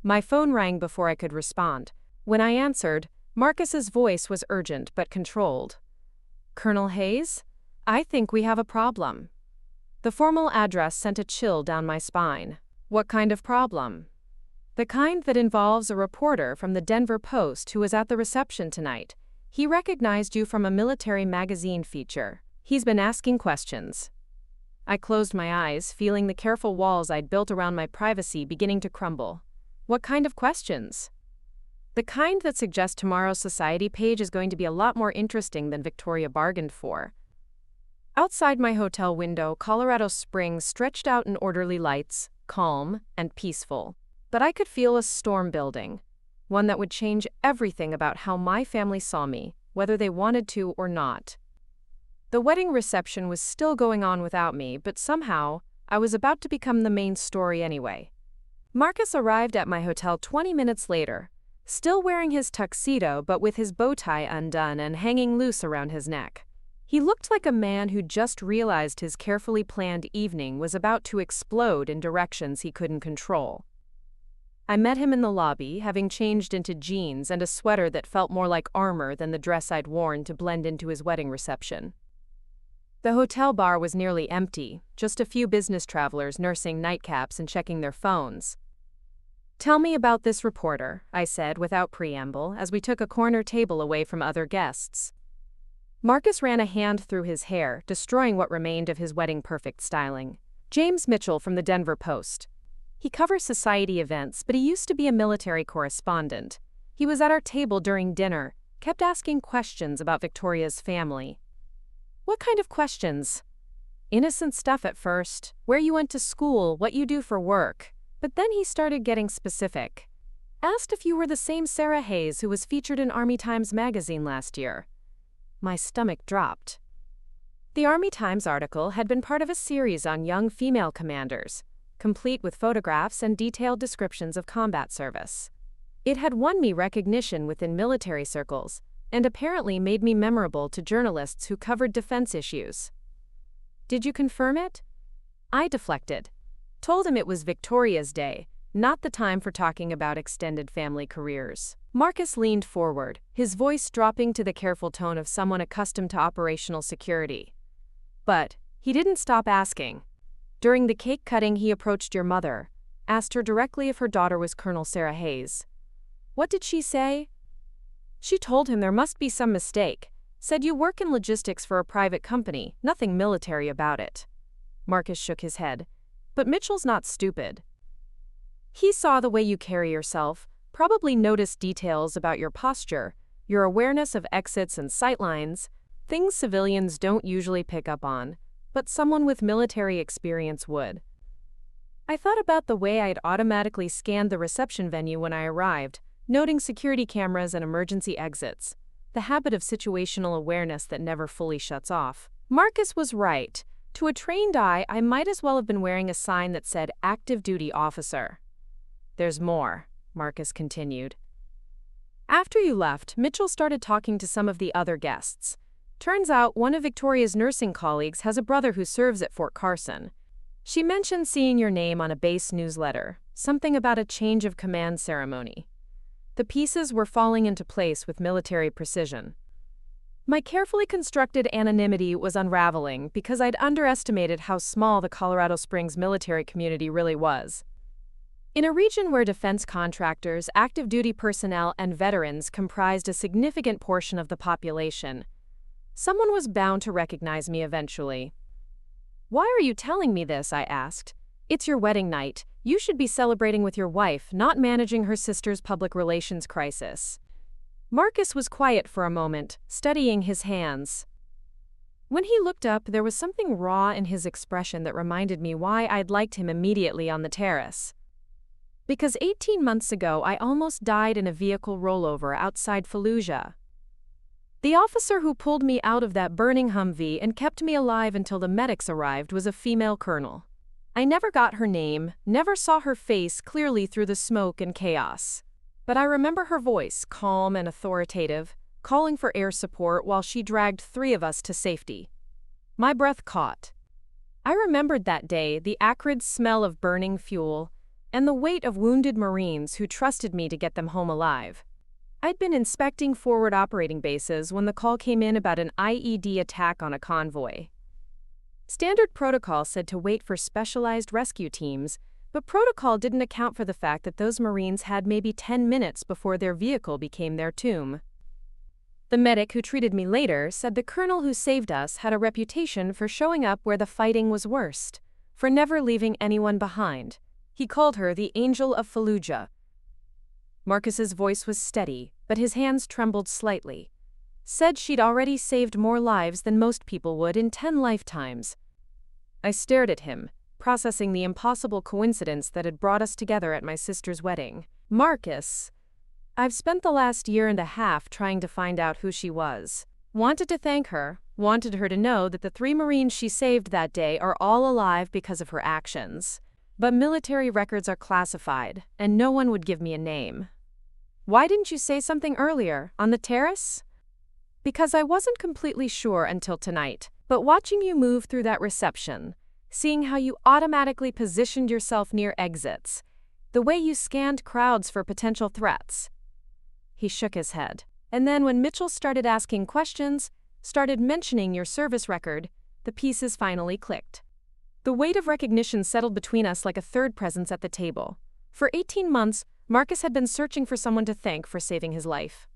My phone rang before I could respond. When I answered, Marcus's voice was urgent but controlled. Colonel Hayes? I think we have a problem. The formal address sent a chill down my spine. What kind of problem? The kind that involves a reporter from the Denver Post who was at the reception tonight. He recognized you from a military magazine feature. He's been asking questions. I closed my eyes, feeling the careful walls I'd built around my privacy beginning to crumble. What kind of questions? The kind that suggest tomorrow's society page is going to be a lot more interesting than Victoria bargained for. Outside my hotel window, Colorado Springs stretched out in orderly lights, calm and peaceful. But I could feel a storm building, one that would change everything about how my family saw me, whether they wanted to or not. The wedding reception was still going on without me, but somehow, I was about to become the main story anyway. Marcus arrived at my hotel 20 minutes later, still wearing his tuxedo but with his bow tie undone and hanging loose around his neck. He looked like a man who just realized his carefully planned evening was about to explode in directions he couldn't control. I met him in the lobby, having changed into jeans and a sweater that felt more like armor than the dress I'd worn to blend into his wedding reception. The hotel bar was nearly empty, just a few business travelers nursing nightcaps and checking their phones. Tell me about this reporter, I said without preamble, as we took a corner table away from other guests. Marcus ran a hand through his hair, destroying what remained of his wedding-perfect styling. James Mitchell from the Denver Post. He covers society events, but he used to be a military correspondent. He was at our table during dinner, kept asking questions about Victoria's family. What kind of questions? Innocent stuff at first, where you went to school, what you do for work. But then he started getting specific. Asked if you were the same Sarah Hayes who was featured in Army Times magazine last year. My stomach dropped. The Army Times article had been part of a series on young female commanders, complete with photographs and detailed descriptions of combat service. It had won me recognition within military circles, and apparently made me memorable to journalists who covered defense issues. Did you confirm it? I deflected. Told him it was Victoria's Day, not the time for talking about extended family careers. Marcus leaned forward, his voice dropping to the careful tone of someone accustomed to operational security. But he didn't stop asking. During the cake cutting, he approached your mother, asked her directly if her daughter was Colonel Sarah Hayes. What did she say? She told him there must be some mistake, said you work in logistics for a private company, nothing military about it. Marcus shook his head. But Mitchell's not stupid. He saw the way you carry yourself, probably noticed details about your posture, your awareness of exits and sightlines, things civilians don't usually pick up on, but someone with military experience would. I thought about the way I'd automatically scanned the reception venue when I arrived, noting security cameras and emergency exits, the habit of situational awareness that never fully shuts off. Marcus was right. To a trained eye, I might as well have been wearing a sign that said active duty officer. There's more, Marcus continued. After you left, Mitchell started talking to some of the other guests. Turns out one of Victoria's nursing colleagues has a brother who serves at Fort Carson. She mentioned seeing your name on a base newsletter, something about a change of command ceremony. The pieces were falling into place with military precision. My carefully constructed anonymity was unraveling because I'd underestimated how small the Colorado Springs military community really was. In a region where defense contractors, active duty personnel, and veterans comprised a significant portion of the population, someone was bound to recognize me eventually. "Why are you telling me this?" I asked. "It's your wedding night. You should be celebrating with your wife, not managing her sister's public relations crisis." Marcus was quiet for a moment, studying his hands. When he looked up, there was something raw in his expression that reminded me why I'd liked him immediately on the terrace. Because 18 months ago, I almost died in a vehicle rollover outside Fallujah. The officer who pulled me out of that burning Humvee and kept me alive until the medics arrived was a female colonel. I never got her name, never saw her face clearly through the smoke and chaos. But I remember her voice, calm and authoritative, calling for air support while she dragged 3 of us to safety. My breath caught. I remembered that day, the acrid smell of burning fuel, and the weight of wounded Marines who trusted me to get them home alive. I'd been inspecting forward operating bases when the call came in about an IED attack on a convoy. Standard protocol said to wait for specialized rescue teams, but protocol didn't account for the fact that those Marines had maybe 10 minutes before their vehicle became their tomb. The medic who treated me later said the colonel who saved us had a reputation for showing up where the fighting was worst, for never leaving anyone behind. He called her the Angel of Fallujah. Marcus's voice was steady, but his hands trembled slightly. Said she'd already saved more lives than most people would in 10 lifetimes. I stared at him, processing the impossible coincidence that had brought us together at my sister's wedding. "Marcus, I've spent the last year and a half trying to find out who she was. Wanted to thank her, wanted her to know that the 3 Marines she saved that day are all alive because of her actions. But military records are classified, and no one would give me a name." "Why didn't you say something earlier, on the terrace?" "Because I wasn't completely sure until tonight, but watching you move through that reception, seeing how you automatically positioned yourself near exits, the way you scanned crowds for potential threats." He shook his head. "And then when Mitchell started asking questions, started mentioning your service record, the pieces finally clicked. The weight of recognition settled between us like a third presence at the table. For 18 months, Marcus had been searching for someone to thank for saving his life.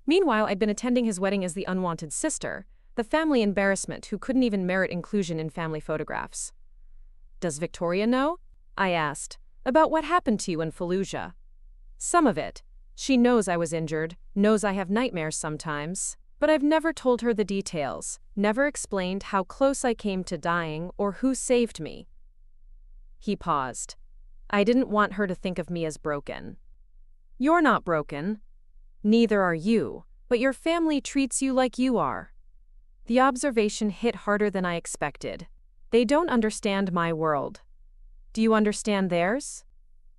Meanwhile, I'd been attending his wedding as the unwanted sister, the family embarrassment who couldn't even merit inclusion in family photographs. "Does Victoria know?" I asked. "About what happened to you in Fallujah?" "Some of it. She knows I was injured, knows I have nightmares sometimes. But I've never told her the details, never explained how close I came to dying or who saved me." He paused. "I didn't want her to think of me as broken." "You're not broken. Neither are you, but your family treats you like you are." The observation hit harder than I expected. They don't understand my world. Do you understand theirs?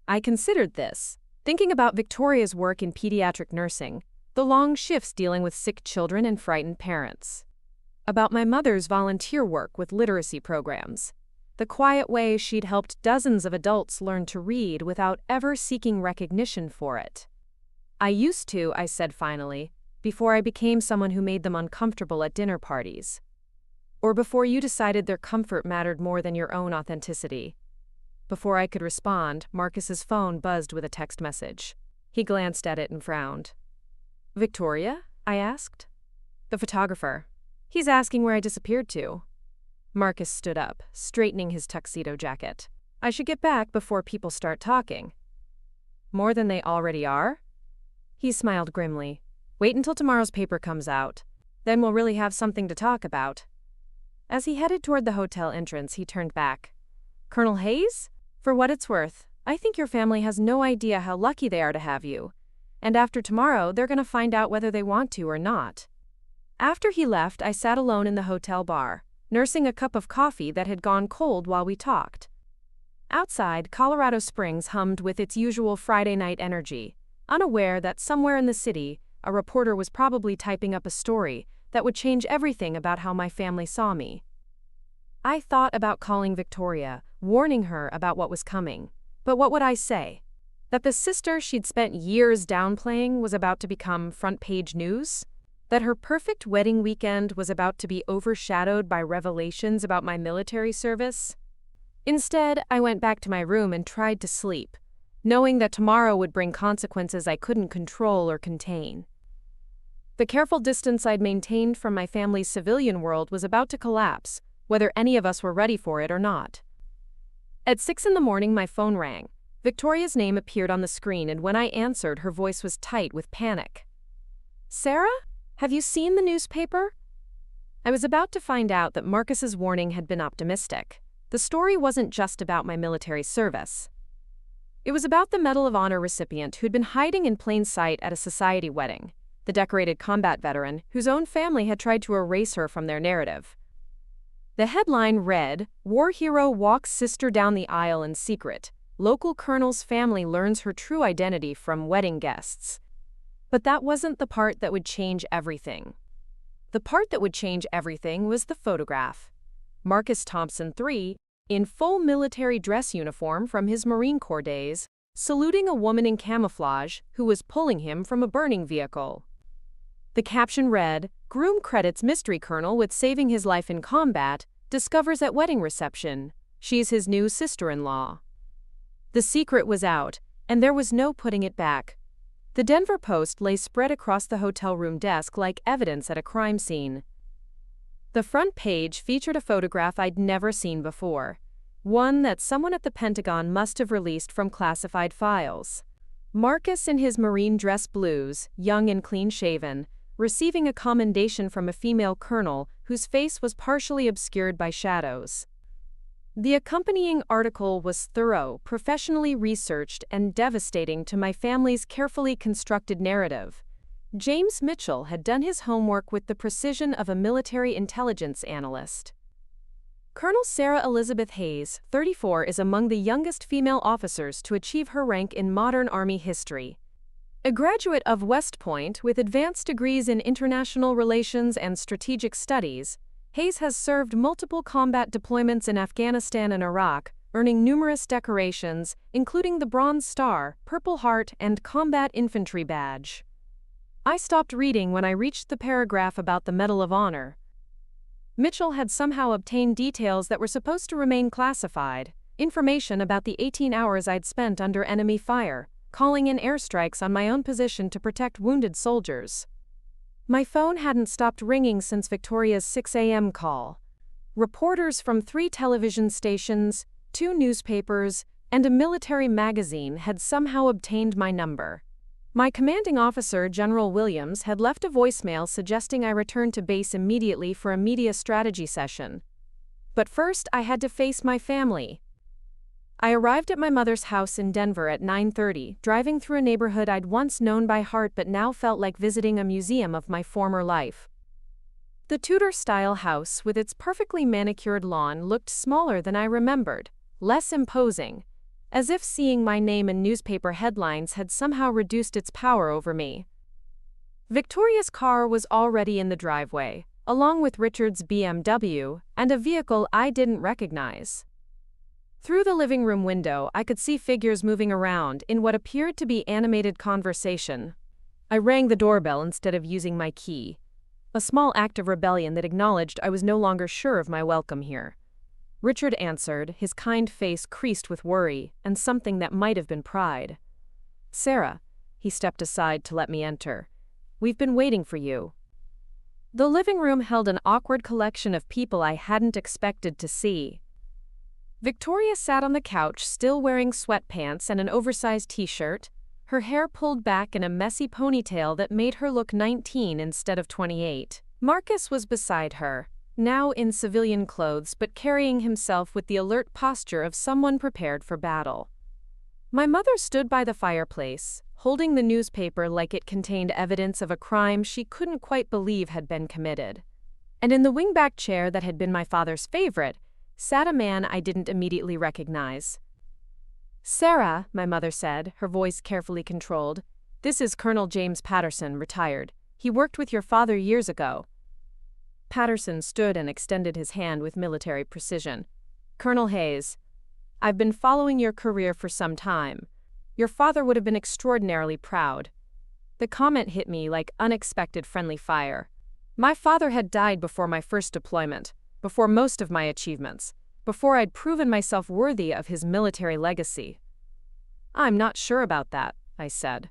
I considered this, thinking about Victoria's work in pediatric nursing, the long shifts dealing with sick children and frightened parents. About my mother's volunteer work with literacy programs, the quiet way she'd helped dozens of adults learn to read without ever seeking recognition for it. "I used to," I said finally, "before I became someone who made them uncomfortable at dinner parties. Or before you decided their comfort mattered more than your own authenticity." Before I could respond, Marcus's phone buzzed with a text message. He glanced at it and frowned. "Victoria?" I asked. "The photographer. He's asking where I disappeared to." Marcus stood up, straightening his tuxedo jacket. "I should get back before people start talking." "More than they already are?" He smiled grimly. Wait until tomorrow's paper comes out. Then we'll really have something to talk about." As he headed toward the hotel entrance, he turned back. "Colonel Hayes? For what it's worth, I think your family has no idea how lucky they are to have you. And after tomorrow, they're going to find out whether they want to or not." After he left, I sat alone in the hotel bar, nursing a cup of coffee that had gone cold while we talked. Outside, Colorado Springs hummed with its usual Friday night energy, unaware that somewhere in the city, a reporter was probably typing up a story that would change everything about how my family saw me. I thought about calling Victoria, warning her about what was coming. But what would I say? That the sister she'd spent years downplaying was about to become front-page news? That her perfect wedding weekend was about to be overshadowed by revelations about my military service? Instead, I went back to my room and tried to sleep, knowing that tomorrow would bring consequences I couldn't control or contain. The careful distance I'd maintained from my family's civilian world was about to collapse, whether any of us were ready for it or not. At 6 a.m, my phone rang. Victoria's name appeared on the screen, and when I answered, her voice was tight with panic. "Sarah? Have you seen the newspaper?" I was about to find out that Marcus's warning had been optimistic. The story wasn't just about my military service. It was about the Medal of Honor recipient who'd been hiding in plain sight at a society wedding, the decorated combat veteran whose own family had tried to erase her from their narrative. The headline read, "War Hero Walks Sister Down the Aisle in Secret. Local Colonel's Family Learns Her True Identity from Wedding Guests." But that wasn't the part that would change everything. The part that would change everything was the photograph. Marcus Thompson III, in full military dress uniform from his Marine Corps days, saluting a woman in camouflage who was pulling him from a burning vehicle. The caption read, "Groom credits mystery colonel with saving his life in combat, discovers at wedding reception. She's his new sister-in-law." The secret was out, and there was no putting it back. The Denver Post lay spread across the hotel room desk like evidence at a crime scene. The front page featured a photograph I'd never seen before, one that someone at the Pentagon must have released from classified files. Marcus in his Marine dress blues, young and clean-shaven, receiving a commendation from a female colonel whose face was partially obscured by shadows. The accompanying article was thorough, professionally researched, and devastating to my family's carefully constructed narrative. James Mitchell had done his homework with the precision of a military intelligence analyst. Colonel Sarah Elizabeth Hayes, 34, is among the youngest female officers to achieve her rank in modern Army history. A graduate of West Point with advanced degrees in international relations and strategic studies, Hayes has served multiple combat deployments in Afghanistan and Iraq, earning numerous decorations, including the Bronze Star, Purple Heart, and Combat Infantry Badge. I stopped reading when I reached the paragraph about the Medal of Honor. Mitchell had somehow obtained details that were supposed to remain classified, information about the 18 hours I'd spent under enemy fire, calling in airstrikes on my own position to protect wounded soldiers. My phone hadn't stopped ringing since Victoria's 6 a.m. call. Reporters from 3 television stations, 2 newspapers, and a military magazine had somehow obtained my number. My commanding officer, General Williams, had left a voicemail suggesting I return to base immediately for a media strategy session. But first, I had to face my family. I arrived at my mother's house in Denver at 9:30, driving through a neighborhood I'd once known by heart but now felt like visiting a museum of my former life. The Tudor-style house with its perfectly manicured lawn looked smaller than I remembered, less imposing, as if seeing my name in newspaper headlines had somehow reduced its power over me. Victoria's car was already in the driveway, along with Richard's BMW, and a vehicle I didn't recognize. Through the living room window, I could see figures moving around in what appeared to be animated conversation. I rang the doorbell instead of using my key, a small act of rebellion that acknowledged I was no longer sure of my welcome here. Richard answered, his kind face creased with worry and something that might have been pride. "Sarah," he stepped aside to let me enter. "We've been waiting for you." The living room held an awkward collection of people I hadn't expected to see. Victoria sat on the couch, still wearing sweatpants and an oversized t-shirt. her hair pulled back in a messy ponytail that made her look 19 instead of 28. Marcus was beside her, now in civilian clothes but carrying himself with the alert posture of someone prepared for battle. My mother stood by the fireplace, holding the newspaper like it contained evidence of a crime she couldn't quite believe had been committed. And in the wingback chair that had been my father's favorite, sat a man I didn't immediately recognize. "Sarah," my mother said, her voice carefully controlled, "this is Colonel James Patterson, retired. He worked with your father years ago." Patterson stood and extended his hand with military precision. "Colonel Hayes, I've been following your career for some time. Your father would have been extraordinarily proud." The comment hit me like unexpected friendly fire. My father had died before my first deployment, before most of my achievements, before I'd proven myself worthy of his military legacy. "I'm not sure about that," I said.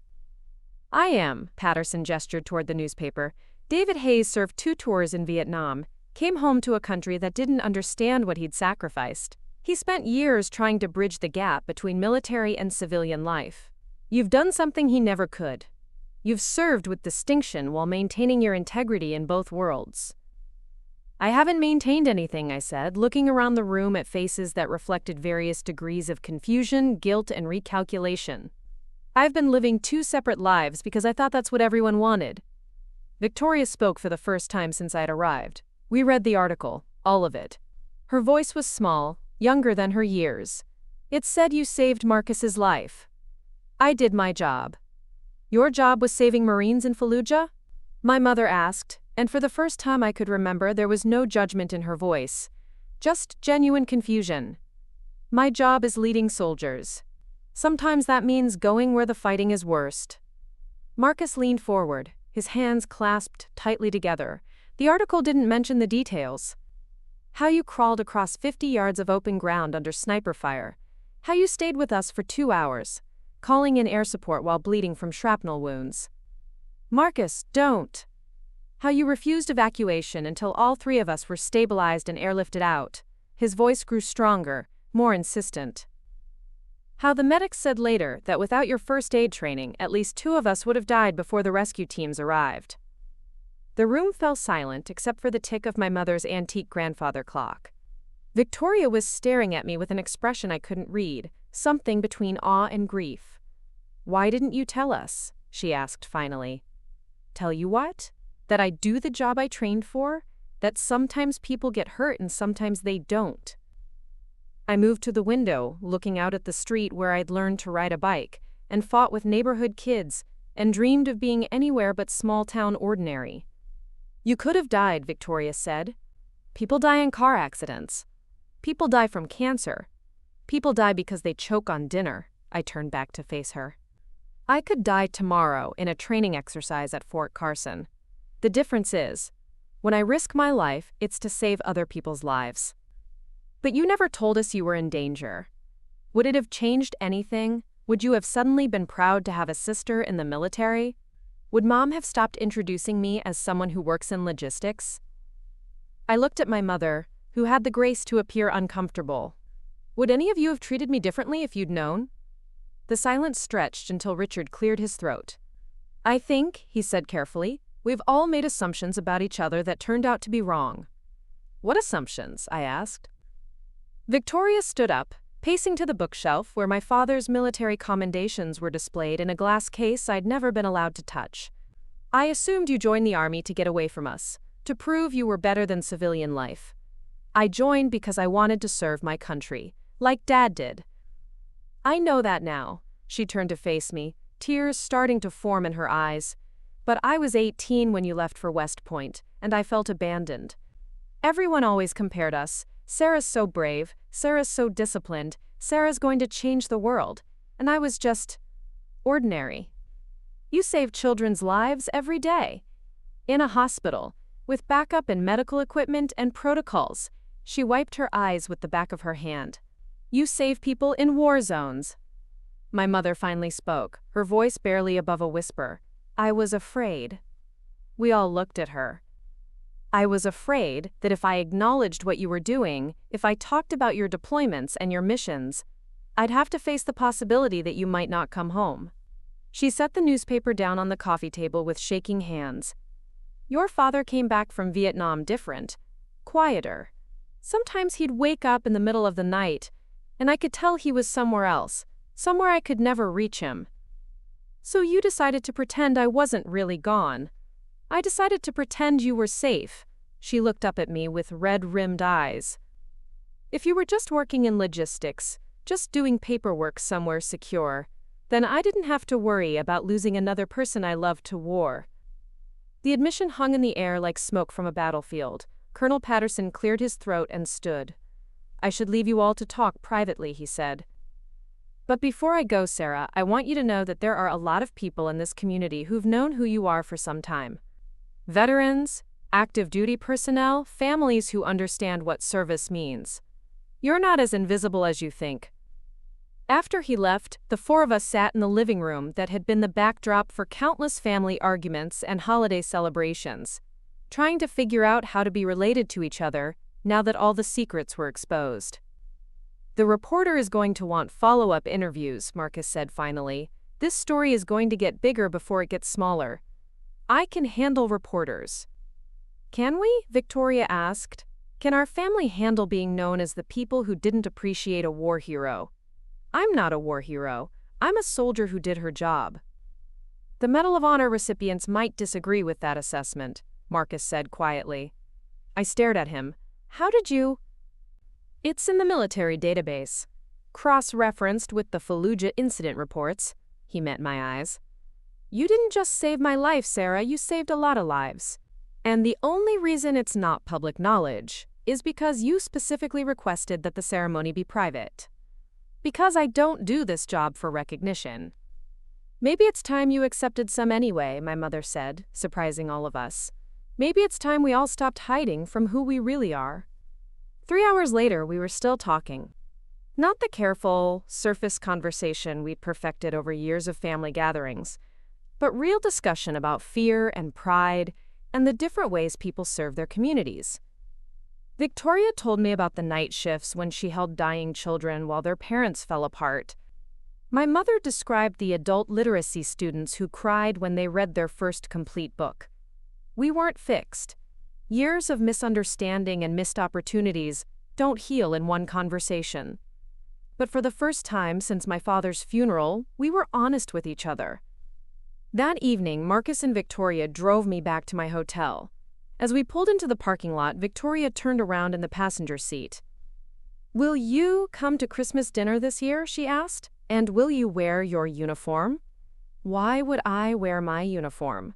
"I am," Patterson gestured toward the newspaper. "David Hayes served 2 tours in Vietnam, came home to a country that didn't understand what he'd sacrificed. He spent years trying to bridge the gap between military and civilian life. You've done something he never could. You've served with distinction while maintaining your integrity in both worlds." "I haven't maintained anything," I said, looking around the room at faces that reflected various degrees of confusion, guilt, and recalculation. "I've been living 2 separate lives because I thought that's what everyone wanted." Victoria spoke for the first time since I'd arrived. We read the article, all of it. Her voice was small, younger than her years. "It said you saved Marcus's life." "I did my job." "Your job was saving Marines in Fallujah?" my mother asked, and for the first time I could remember there was no judgment in her voice, just genuine confusion. "My job is leading soldiers. Sometimes that means going where the fighting is worst." Marcus leaned forward, his hands clasped tightly together. The article didn't mention the details. "How you crawled across 50 yards of open ground under sniper fire. How you stayed with us for 2 hours, calling in air support while bleeding from shrapnel wounds. Marcus, don't. How you refused evacuation until all 3 of us were stabilized and airlifted out." His voice grew stronger, more insistent. "How the medics said later that without your first aid training, at least 2 of us would have died before the rescue teams arrived." The room fell silent except for the tick of my mother's antique grandfather clock. Victoria was staring at me with an expression I couldn't read, something between awe and grief. "Why didn't you tell us?" she asked finally. "Tell you what? That I do the job I trained for? That sometimes people get hurt and sometimes they don't." I moved to the window, looking out at the street where I'd learned to ride a bike, and fought with neighborhood kids, and dreamed of being anywhere but small-town ordinary. "You could have died," Victoria said. "People die in car accidents. People die from cancer. People die because they choke on dinner." I turned back to face her. "I could die tomorrow in a training exercise at Fort Carson. The difference is, when I risk my life, it's to save other people's lives." "But you never told us you were in danger. Would it have changed anything? Would you have suddenly been proud to have a sister in the military? Would Mom have stopped introducing me as someone who works in logistics?" I looked at my mother, who had the grace to appear uncomfortable. "Would any of you have treated me differently if you'd known?" The silence stretched until Richard cleared his throat. "I think," he said carefully, "we've all made assumptions about each other that turned out to be wrong." "What assumptions?" I asked. Victoria stood up, pacing to the bookshelf where my father's military commendations were displayed in a glass case I'd never been allowed to touch. "I assumed you joined the army to get away from us, to prove you were better than civilian life. I joined because I wanted to serve my country, like Dad did." "I know that now." She turned to face me, tears starting to form in her eyes. "But I was 18 when you left for West Point, and I felt abandoned. Everyone always compared us. Sarah's so brave, Sarah's so disciplined, Sarah's going to change the world, and I was just ordinary. You save children's lives every day. In a hospital, with backup and medical equipment and protocols." She wiped her eyes with the back of her hand. "You save people in war zones." My mother finally spoke, her voice barely above a whisper. "I was afraid." We all looked at her. "I was afraid that if I acknowledged what you were doing, if I talked about your deployments and your missions, I'd have to face the possibility that you might not come home." She set the newspaper down on the coffee table with shaking hands. Your father came back from Vietnam different, quieter. Sometimes he'd wake up in the middle of the night, and I could tell he was somewhere else, somewhere I could never reach him. So you decided to pretend I wasn't really gone. I decided to pretend you were safe. She looked up at me with red-rimmed eyes. If you were just working in logistics, just doing paperwork somewhere secure, then I didn't have to worry about losing another person I loved to war. The admission hung in the air like smoke from a battlefield. Colonel Patterson cleared his throat and stood. I should leave you all to talk privately, he said. But before I go, Sarah, I want you to know that there are a lot of people in this community who've known who you are for some time. Veterans, active duty personnel, families who understand what service means. You're not as invisible as you think. After he left, the four of us sat in the living room that had been the backdrop for countless family arguments and holiday celebrations, trying to figure out how to be related to each other now that all the secrets were exposed. The reporter is going to want follow-up interviews, Marcus said finally. This story is going to get bigger before it gets smaller. I can handle reporters. Can we? Victoria asked. Can our family handle being known as the people who didn't appreciate a war hero? I'm not a war hero. I'm a soldier who did her job. The Medal of Honor recipients might disagree with that assessment, Marcus said quietly. I stared at him. How did you? It's in the military database. Cross-referenced with the Fallujah incident reports. He met my eyes. You didn't just save my life, Sarah, you saved a lot of lives. And the only reason it's not public knowledge is because you specifically requested that the ceremony be private. Because I don't do this job for recognition. Maybe it's time you accepted some anyway, my mother said, surprising all of us. Maybe it's time we all stopped hiding from who we really are. 3 hours later, we were still talking. Not the careful, surface conversation we'd perfected over years of family gatherings, but real discussion about fear and pride and the different ways people serve their communities. Victoria told me about the night shifts when she held dying children while their parents fell apart. My mother described the adult literacy students who cried when they read their first complete book. We weren't fixed. Years of misunderstanding and missed opportunities don't heal in one conversation. But for the first time since my father's funeral, we were honest with each other. That evening, Marcus and Victoria drove me back to my hotel. As we pulled into the parking lot, Victoria turned around in the passenger seat. Will you come to Christmas dinner this year? She asked. And will you wear your uniform? Why would I wear my uniform?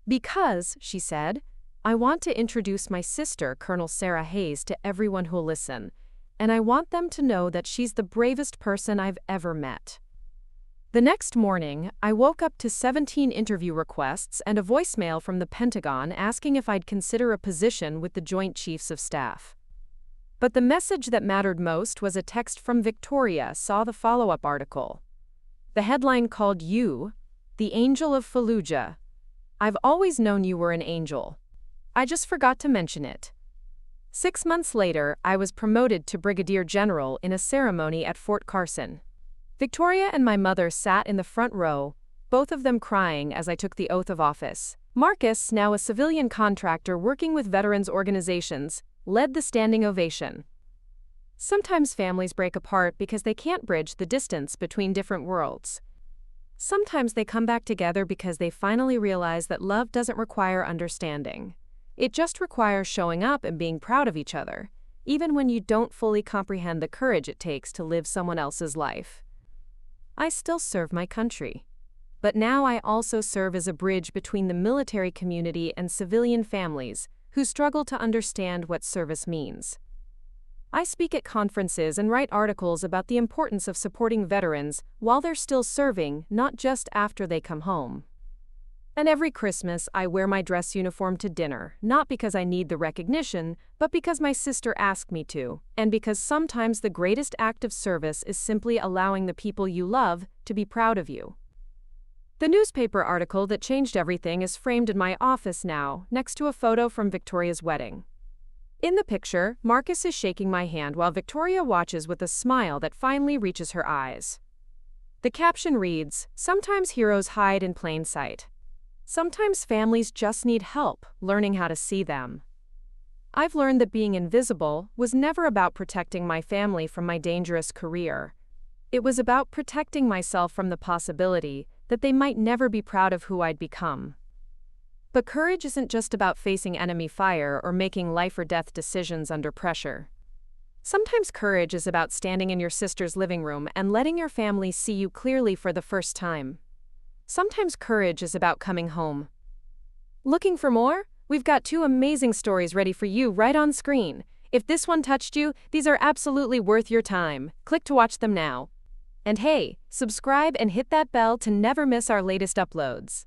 Because, she said, I want to introduce my sister, Colonel Sarah Hayes, to everyone who'll listen, and I want them to know that she's the bravest person I've ever met. The next morning, I woke up to 17 interview requests and a voicemail from the Pentagon asking if I'd consider a position with the Joint Chiefs of Staff. But the message that mattered most was a text from Victoria, saw the follow-up article. The headline called you, the Angel of Fallujah. I've always known you were an angel. I just forgot to mention it. 6 months later, I was promoted to Brigadier General in a ceremony at Fort Carson. Victoria and my mother sat in the front row, both of them crying as I took the oath of office. Marcus, now a civilian contractor working with veterans organizations, led the standing ovation. Sometimes families break apart because they can't bridge the distance between different worlds. Sometimes they come back together because they finally realize that love doesn't require understanding. It just requires showing up and being proud of each other, even when you don't fully comprehend the courage it takes to live someone else's life. I still serve my country. But now I also serve as a bridge between the military community and civilian families who struggle to understand what service means. I speak at conferences and write articles about the importance of supporting veterans while they're still serving, not just after they come home. And every Christmas, I wear my dress uniform to dinner, not because I need the recognition, but because my sister asked me to, and because sometimes the greatest act of service is simply allowing the people you love to be proud of you. The newspaper article that changed everything is framed in my office now, next to a photo from Victoria's wedding. In the picture, Marcus is shaking my hand while Victoria watches with a smile that finally reaches her eyes. The caption reads, "Sometimes heroes hide in plain sight. Sometimes families just need help learning how to see them." I've learned that being invisible was never about protecting my family from my dangerous career. It was about protecting myself from the possibility that they might never be proud of who I'd become. But courage isn't just about facing enemy fire or making life or death decisions under pressure. Sometimes courage is about standing in your sister's living room and letting your family see you clearly for the first time. Sometimes courage is about coming home. Looking for more? We've got 2 amazing stories ready for you right on screen. If this one touched you, these are absolutely worth your time. Click to watch them now. And hey, subscribe and hit that bell to never miss our latest uploads.